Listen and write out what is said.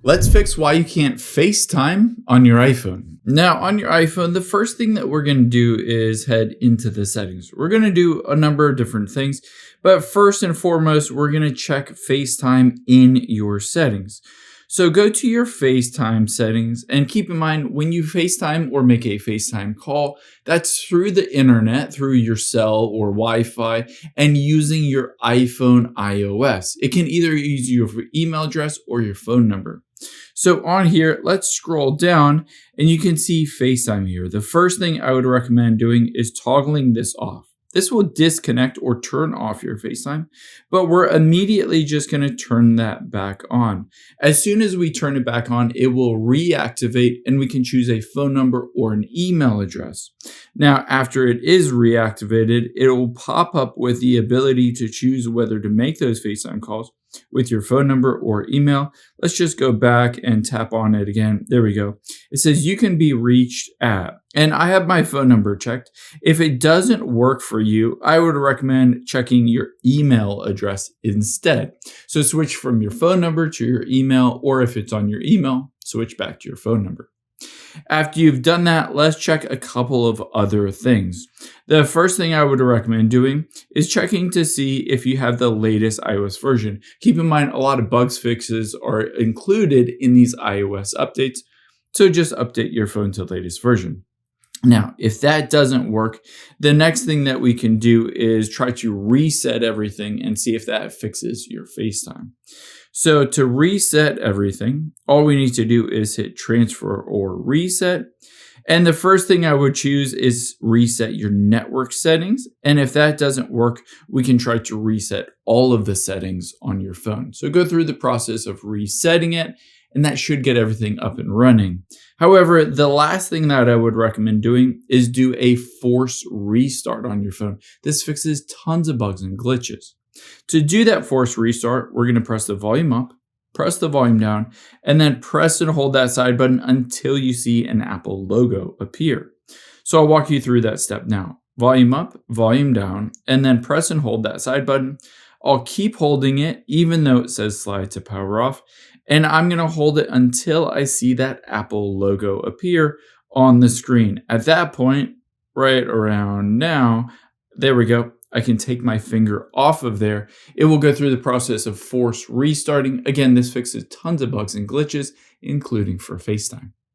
Let's fix why you can't FaceTime on your iPhone. Now, on your iPhone, the first thing that we're going to do is head into the settings. We're going to do a number of different things, but first and foremost, we're going to check FaceTime in your settings. So go to your FaceTime settings and keep in mind when you FaceTime or make a FaceTime call, that's through the internet, through your cell or Wi-Fi and using your iPhone iOS. It can either use your email address or your phone number. So on here, let's scroll down and you can see FaceTime here. The first thing I would recommend doing is toggling this off. This will disconnect or turn off your FaceTime, but we're immediately just going to turn that back on. As soon as we turn it back on, it will reactivate and we can choose a phone number or an email address. Now, after it is reactivated, it will pop up with the ability to choose whether to make those FaceTime calls with your phone number or email. Let's just go back and tap on it again. There we go. It says you can be reached at, and I have my phone number checked. If it doesn't work for you, I would recommend checking your email address instead. So switch from your phone number to your email, or if it's on your email, switch back to your phone number. After you've done that, let's check a couple of other things. The first thing I would recommend doing is checking to see if you have the latest iOS version. Keep in mind, a lot of bugs fixes are included in these iOS updates, so just update your phone to the latest version. Now, if that doesn't work, the next thing that we can do is try to reset everything and see if that fixes your FaceTime. So to reset everything, all we need to do is hit transfer or reset. And the first thing I would choose is reset your network settings. And if that doesn't work, we can try to reset all of the settings on your phone. So go through the process of resetting it, and that should get everything up and running. However, the last thing that I would recommend doing is do a force restart on your phone. This fixes tons of bugs and glitches. To do that force restart, we're going to press the volume up, press the volume down, and then press and hold that side button until you see an Apple logo appear. So I'll walk you through that step now. Volume up, volume down, and then press and hold that side button. I'll keep holding it even though it says slide to power off, and I'm going to hold it until I see that Apple logo appear on the screen. At that point, right around now, there we go. I can take my finger off of there. It will go through the process of force restarting. Again, this fixes tons of bugs and glitches, including for FaceTime.